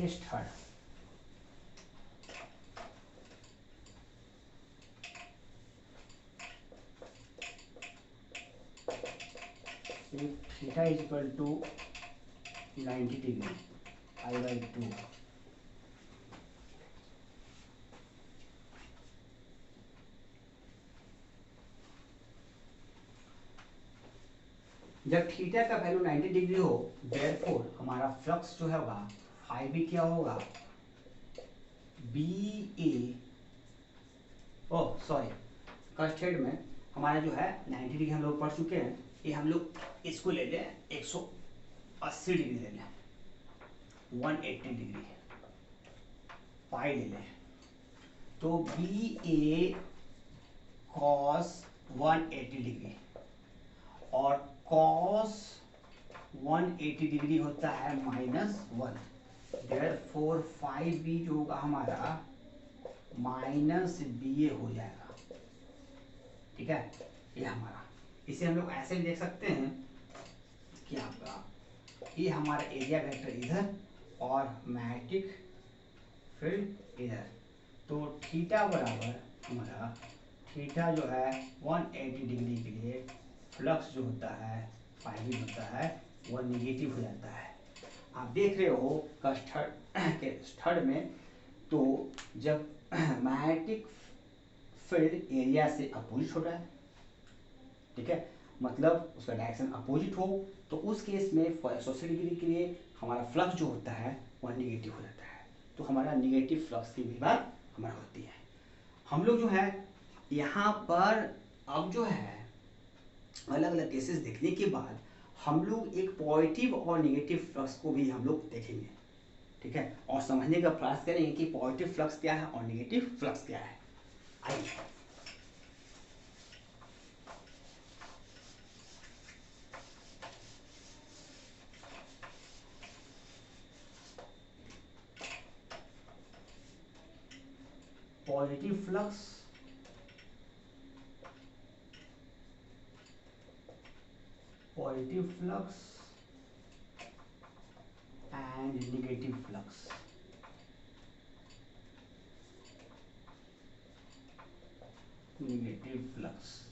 Stud, theta is equal to 90 degree I/2, जब theta का value 90 degree हो therefore हमारा फ्लक्स जो है होगा फाई भी क्या होगा बी ए, ओ सॉरी कस्टर्ड में हमारा जो है 90 डिग्री हम लोग पढ़ चुके हैं, ये हम लोग इसको ले लें 180 डिग्री ले लें, 180 डिग्री पाई ले लें, तो बी ए कॉस 180 डिग्री और कॉस 180 डिग्री होता है -1, देयरफॉर 5b जो होगा हमारा -ba हो जाएगा। ठीक है, ये हमारा, इसे हम लोग ऐसे भी देख सकते हैं कि आपका ये हमारा एरिया वेक्टर इधर और मैग्नेटिक फील्ड इधर, तो थीटा बराबर हमारा, थीटा जो है 180 डिग्री के लिए फ्लक्स जो होता है फाइव होता है वो निगेटिव हो जाता है। आप देख रहे हो कस्टर्ड में, तो जब मैग्नेटिक फील्ड एरिया से अपोजिट हो रहा है, ठीक है, मतलब उसका डायरेक्शन अपोजिट हो, तो उस केस में 180 डिग्री के लिए हमारा फ्लक्स जो होता है वह निगेटिव हो जाता है, तो हमारा निगेटिव फ्लक्स की भी बात हमारा होती है। हम लोग जो है यहाँ पर अब जो है अलग अलग केसेस देखने के बाद हम लोग एक पॉजिटिव और नेगेटिव फ्लक्स को भी हम लोग देखेंगे, ठीक है, और समझने का प्रयास करेंगे कि पॉजिटिव फ्लक्स क्या है और नेगेटिव फ्लक्स क्या है। आइए positive flux and negative flux. Negative flux.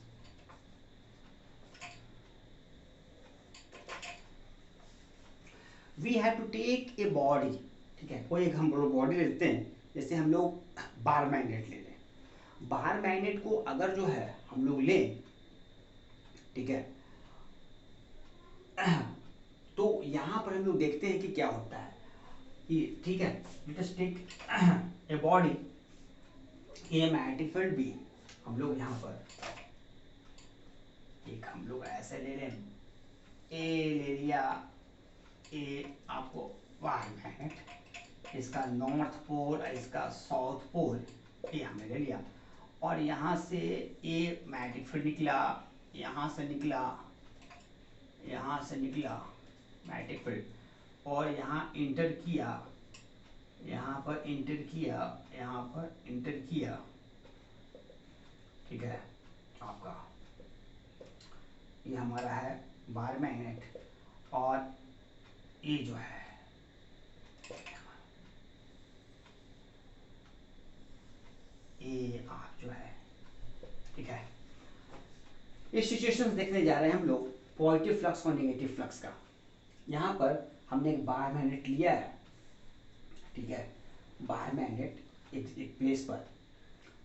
We have to take a body, ठीक है, कोई एक हम बॉडी लेते हैं, जैसे हम लोग बार मैग्नेट ले लें, बार मैग्नेट को अगर जो है हम लोग लें, ठीक है, तो यहाँ पर हम लोग देखते हैं कि क्या होता है, ये ठीक है, let us take a body a magnetic field B, हम लोग यहाँ पर एक हम लोग ऐसे ले लें, ए ले लिया, ए आपको वाई मैग्नेट, इसका नॉर्थ पोल और इसका साउथ पोल ये हमने ले लिया, और यहाँ से ए मैग्नेटिक फील्ड निकला, यहाँ से निकला, यहाँ से निकला मैग्नेटिक फील्ड, और यहाँ इंटर किया, यहाँ पर इंटर किया, यहाँ पर इंटर किया, ठीक है, आपका ये हमारा है बार मैग्नेट, और ये जो है ये आप जो है, ठीक है, ये सिचुएशंस देखने जा रहे हैं हम लोग पॉजिटिव फ्लक्स और नेगेटिव फ्लक्स का। यहाँ पर हमने एक बार मैग्नेट लिया है, ठीक है, बार मैग्नेट एक प्लेस पर,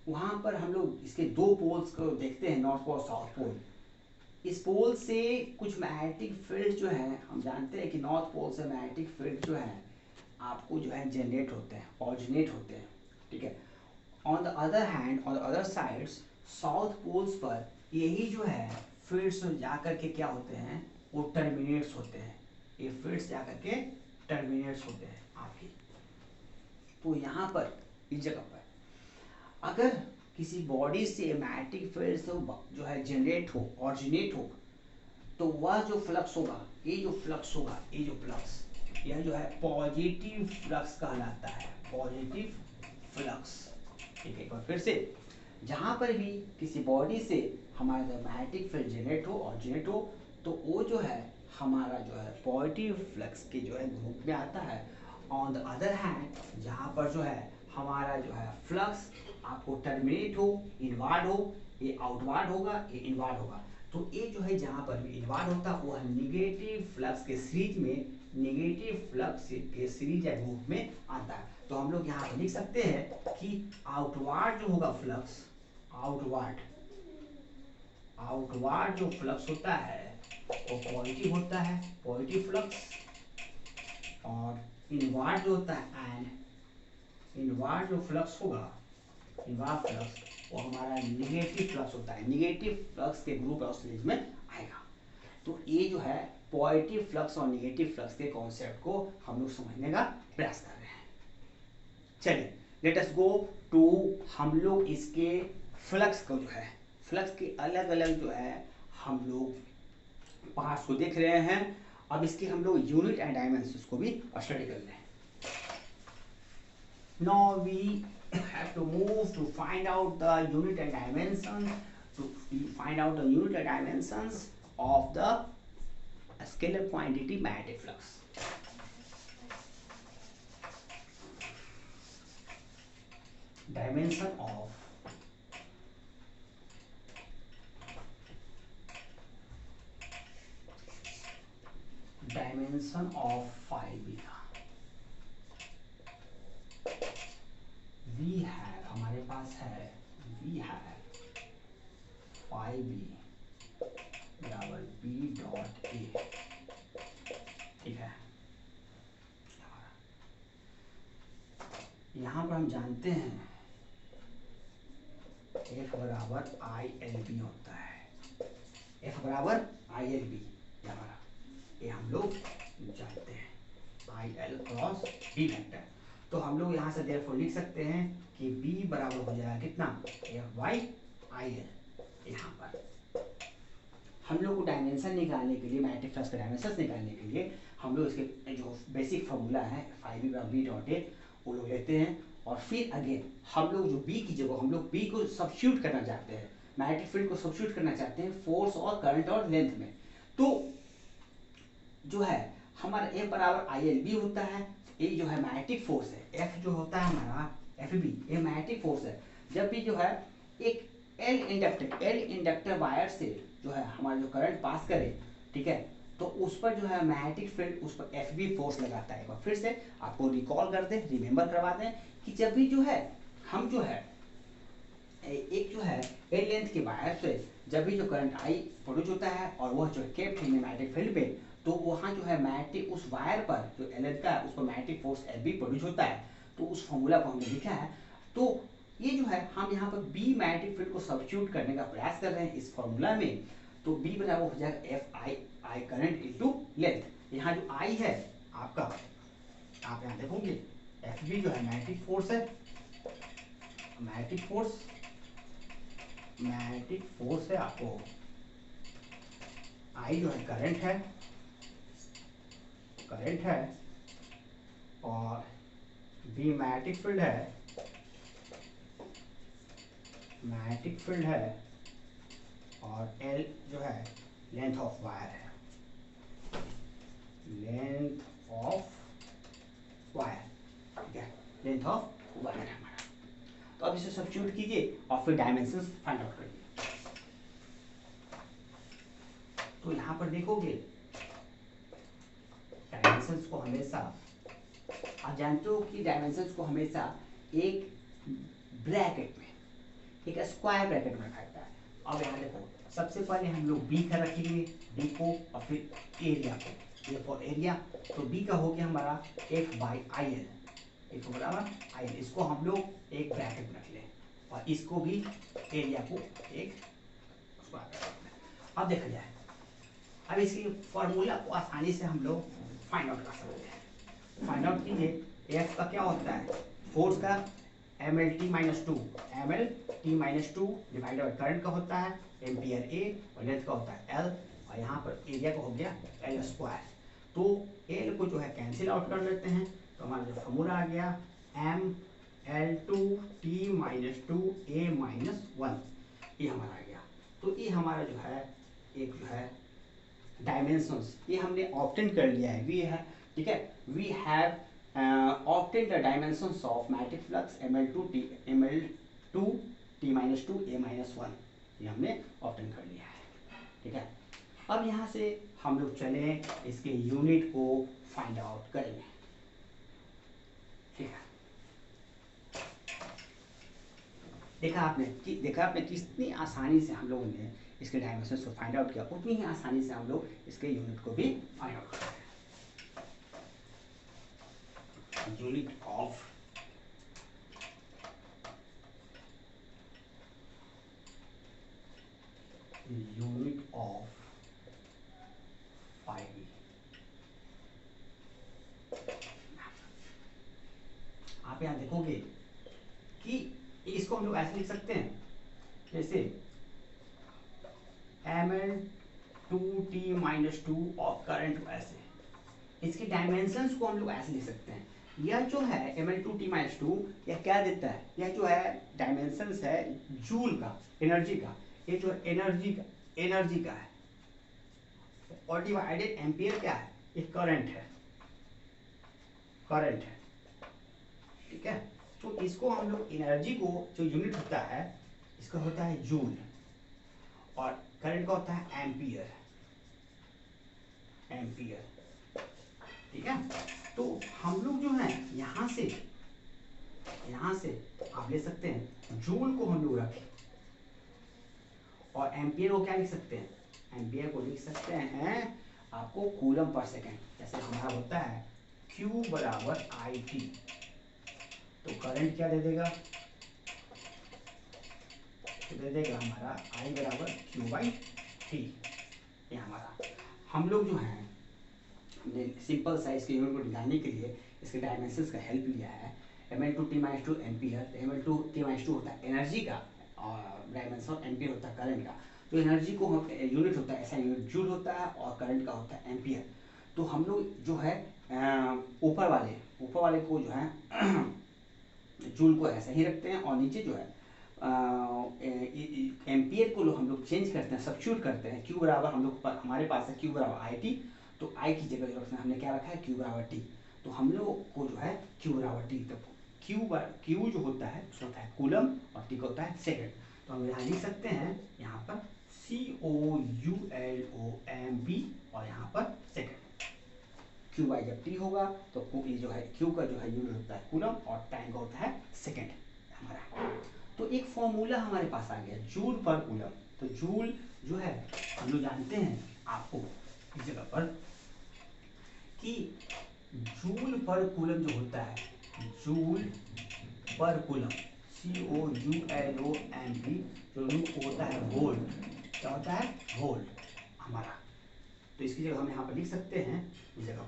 वहाँ पर हम लोग इसके दो पोल्स को देखते हैं, नॉर्थ पोल और साउथ पोल। इस पोल से कुछ मैग्नेटिक फील्ड जो है, हम जानते हैं कि नॉर्थ पोल से मैग्नेटिक फील्ड जो है आपको जो है जनरेट होते हैं, ऑरिजिनेट होते हैं, ठीक है। On the other hand, on the other sides, south poles पर यही जो है फील्ड्स जा करके क्या होते हैं, वो टर्मिनेट्स होते हैं, ये फील्ड्स जा करके टर्मिनेट्स होते हैं आपकी। तो यहाँ पर इस जगह पर अगर किसी बॉडी से मैग्नेटिक फील्ड से जो है जनरेट हो, ऑरिजिनेट हो, तो वह जो फ्लक्स होगा, ये जो फ्लक्स होगा, ये जो फ्लक्स, यह जो है पॉजिटिव फ्लक्स कहलाता है, पॉजिटिव फ्लक्स। ठीक है, एक बार फिर से, जहाँ पर भी किसी बॉडी से हमारा जो मैग्नेटिक फील्ड जनरेट हो, ऑरिजिनेट हो, तो वो जो है हमारा जो है पॉजिटिव फ्लक्स के जो है ग्रुप में आता है, ऑन द अदर हैंड जहाँ पर जो है हमारा जो है फ्लक्स आपको टर्मिनेट हो, इनवार्ड हो, ये आउटवार्ड होगा, ये इनवार्ड होगा। तो ये जो है जहाँ पर भी इनवार्ड होता है वह नेगेटिव फ्लक्स के सीरीज में, नेगेटिव फ्लक्स के सीरीज या ग्रुप में आता है। तो हम लोग यहाँ पर लिख सकते हैं कि आउटवार्ड जो होगा फ्लक्स, आउटवार्ड जो फ्लक्स होता है वो पॉजिटिव होता है, पॉजिटिव फ्लक्स। और इनवार्ड जो होता है एंड इनवार्ड जो फ्लक्स होगा, इनवार्ड फ्लक्स वो हमारा निगेटिव फ्लक्स होता है, निगेटिव फ्लक्स के ग्रुप और सीरीज में आएगा। तो ये जो है पॉजिटिव फ्लक्स और निगेटिव फ्लक्स के कॉन्सेप्ट को हम लोग समझने का प्रयास कर रहे हैं। चलिए लेट अस गो टू, हम लोग इसके फ्लक्स को जो है, फ्लक्स के अलग अलग जो है हम लोग पार्ट्स को देख रहे हैं। अब इसके हम लोग यूनिट एंड डायमेंशंस को भी स्टडी कर लें। Now we have to move to find out the unit and dimension, to find out the unit and dimensions of the scalar quantity magnetic flux. Dimension of phi beta. We have, हमारे पास है, we have phi b बराबर b dot a, ठीक है। यहाँ पर हम जानते हैं F बराबर ILB होता है, F बराबर ILB, ये हम लोग जानते हैं, IL क्रॉस B वेक्टर। तो हम लोग यहाँ से देयरफॉर लिख सकते हैं कि B बराबर हो जाएगा कितना, F बाई IL। यहाँ पर हम लोग को डायमेंशन निकालने के लिए, मैग्नेटिक फ्लक्स का डायमेंशन निकालने के लिए हम लोग इसके जो बेसिक फॉर्मूला है phi b बराबर b डॉट a वो लोग लेते हैं। और फिर अगेन हम लोग जो B की जगह हम लोग B को सब्स्टिट्यूट करना चाहते हैं, मैग्नेटिक फील्ड को सब्स्टिट्यूट करना चाहते हैं फोर्स और करंट और लेंथ में। तो जो है हमारा F बराबर ILB होता है, ये जो है मैग्नेटिक फोर्स है, F जो होता है हमारा FB, ये मैग्नेटिक फोर्स है। जब भी जो है एक L इंडक्टर वायर से जो है हमारा जो करंट पास करे, ठीक है, तो उस पर जो है मैग्नेटिक फील्ड उस पर FB फोर्स लगाता है। एक बार फिर से आपको रिकॉल कर दें, रिमेंबर करवा दें कि जब भी जो है हम जो है एक जो है L लेंथ के वायर से जब भी जो करंट I प्रोड्यूस होता है और वह जो केप्ट है मैग्नेटिक फील्ड पे, तो वहाँ जो है मैग्नेटिक उस वायर पर जो L लेंथ का है उस पर मैग्नेटिक फोर्स FB प्रोड्यूस होता है। तो उस फॉर्मूला को हमने लिखा है। तो ये जो है हम यहाँ पर B मैग्नेटिक फील्ड को सब्स्टिट्यूट करने का प्रयास कर रहे हैं इस फॉर्मूला में। तो B बराबर हो जाएगा F I current into length. यहाँ जो I है आपका, आप यहाँ देखोगे FB जो है मैग्नेटिक फोर्स है, मैग्नेटिक फोर्स है, आपको I जो है करंट है और B मैग्नेटिक फील्ड है और L जो है लेंथ ऑफ वायर है, ठीक है, लेंथ ऑफ वायर है हमारा। तो अब इसे सब्स्टिट्यूट कीजिए और फिर डायमेंशंस फाइंड आउट करिए। तो यहाँ पर देखोगे डायमेंशंस को हमेशा, आप जानते हो कि डायमेंशंस को हमेशा एक ब्रैकेट में, एक स्क्वायर ब्रैकेट में रखा जाता है। अब यहाँ देखो सबसे पहले हम लोग B का रखेंगे, B को, और फिर एरिया को, A फॉर एरिया। तो B का हो गया हमारा F बाई IL, F बराबर IL, इसको हम लोग एक ब्रैकेट में रख लें और इसको भी एरिया को एक स्क्वायर ब्रैकेट में। अब देखा जाए, अब इसकी फॉर्मूला को आसानी से हम लोग फाइंड आउट कर सकते हैं। फाइंड आउट कीजिए, F का क्या होता है, फोर्स का MLT minus two divided by current का होता है एम्पियर A और लेंथ का होता है L, और यहाँ पर एरिया का हो गया L स्क्वायर। तो L को जो है कैंसिल आउट कर लेते हैं, तो हमारा जो फॉर्मूला आ गया ML2T माइनस 2A माइनस 1, ये हमारा आ गया। तो ये हमारा जो है एक जो है डायमेंशंस, ये हमने ऑब्टेन कर लिया है, वी है, ठीक है, we have obtain the dimensions of magnetic flux ml2 t-2 a-1, ये हमने ऑब्टेन कर लिया है। ठीक है, अब यहाँ से हम लोग चले इसके यूनिट को फाइंड आउट करेंगे। ठीक है, देखा आपने कितनी आसानी से हम लोगों ने इसके डायमेंशंस को फाइंड आउट किया, उतनी ही आसानी से हम लोग इसके यूनिट को भी फाइंड आउट करेंगे। Unit of five. आप यहाँ देखोगे कि इसको हम लोग ऐसे लिख सकते हैं, जैसे ml2t-2 ऑफ करंट, ऐसे इसके डायमेंशंस को हम लोग ऐसे लिख सकते हैं। यह जो है ml2t-2, यह क्या देता है, यह जो है डायमेंशंस है जूल का, एनर्जी का, ये जो एनर्जी का है, और डिवाइडेड एम्पियर क्या है, ये करंट है। ठीक है, तो इसको हम लोग एनर्जी को जो यूनिट होता है इसका होता है जूल, और करंट का होता है एम्पियर। ठीक है, तो हम लोग जो है यहाँ से आप ले सकते हैं जूल को हम लोग रखें, और एम्पियर को क्या लिख सकते हैं, एम्पियर को लिख सकते हैं आपको कूलम पर सेकेंड। जैसे हमारा होता है Q बराबर IT, तो करंट क्या दे देगा, तो दे देगा हमारा I बराबर Q/T। ये हमारा, हम लोग जो है हमने सिंपल साइज के यूनिट को निकालने के लिए इसके डायमेंशंस का हेल्प लिया है। ml2t-2 एम्पियर, ml2t-2 होता है एनर्जी का, और डायमेंशन एम्पियर होता है करंट का। तो एनर्जी को यूनिट होता है, ऐसा यूनिट जूल होता है, और करंट का होता है एम्पियर। तो हम लोग जो है ऊपर वाले को जो है जूल को ऐसा ही रखते हैं, और नीचे जो है एम्पियर को हम लोग चेंज करते हैं, सब्स्टिट्यूट करते हैं। Q बराबर हम लोग हमारे पास है Q बराबर IT, तो I की जगह जो रखना हमने क्या रखा है Q बराबर T, तो हम लोग को जो है Q बराबर T, तो Q जो होता है उसका होता है कूलम, और T का होता है सेकेंड। तो हम यहाँ लिख सकते हैं, यहाँ पर COULOMB, और यहाँ पर सेकेंड। Q जब T होगा तो ये जो है Q का जो है यूनिट होता है कूलम, और टाइम का होता है सेकेंड हमारा। तो एक फॉर्मूला हमारे पास आ गया जूल पर कूलम। तो जूल जो है हम लोग जानते हैं आपको इस जगह पर कि जूल पर कूलम जो होता है, जूल पर कूलम COULOMB, जो होता है वोल्ट, क्या होता है वोल्ट हमारा। तो इसकी जगह हम यहाँ पर लिख सकते हैं, इस जगह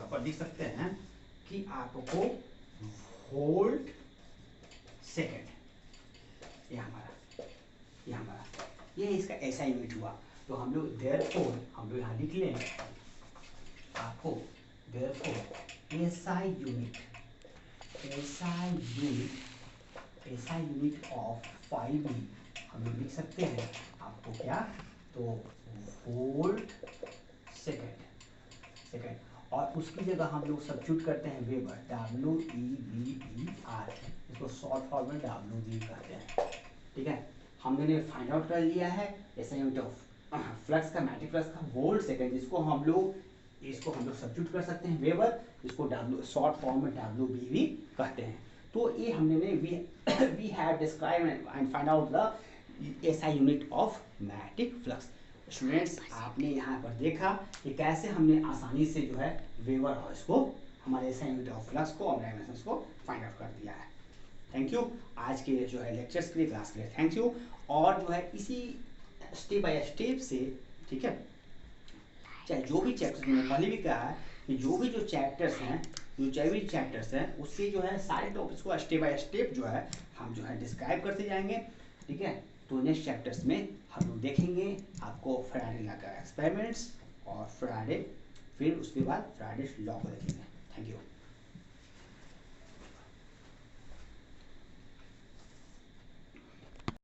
पर लिख सकते हैं कि आपको वोल्ट सेकेंड, ये हमारा ये इसका ऐसा यूनिट हुआ। तो हम लोग देयरफॉर हम लोग यहाँ लिख लें आपको, therefore SI unit of 5B हम लोग लिख सकते हैं आपको क्या, तो वोल्ट सेकेंड, और उसकी जगह हम लोग सब्स्टिट्यूट करते हैं वेबर, WEBER, इसको शॉर्ट फॉर्म में WB कहते हैं। ठीक है, हमने फाइंड आउट कर लिया है ऐसा यूनिट ऑफ फ्लक्स का, मैग्नेटिक फ्लक्स का वोल्ट सेकेंड, इसको हम लोग सब्स्टिट्यूट कर सकते हैं वेबर, इसको शॉर्ट फॉर्म में WB भी कहते हैं। तो ये हमने we have describe and find out the SI unit of magnetic flux. Students, आपने यहाँ पर देखा कि कैसे हमने आसानी से जो है वेबर और इसको हमारे एसआई यूनिट ऑफ फ्लक्स को और डायमेंशंस को फाइंड आउट कर दिया है। थैंक यू, आज के जो है लेक्चर्स के लिए, क्लास के लिए थैंक यू। और जो है इसी स्टेप बाय स्टेप से, ठीक है, चाहे जो भी चैप्टर्स मैंने पहले भी कहा है कि जो भी चैप्टर्स हैं उससे जो है सारे टॉपिक्स को स्टेप बाय स्टेप जो है हम जो है डिस्क्राइब करते जाएंगे। ठीक है, तो नेक्स्ट चैप्टर्स में हम लोग देखेंगे आपको फैराडे लॉ का एक्सपेरिमेंट्स, और फिर उसके बाद फैराडे लॉ को देखेंगे। Thank you.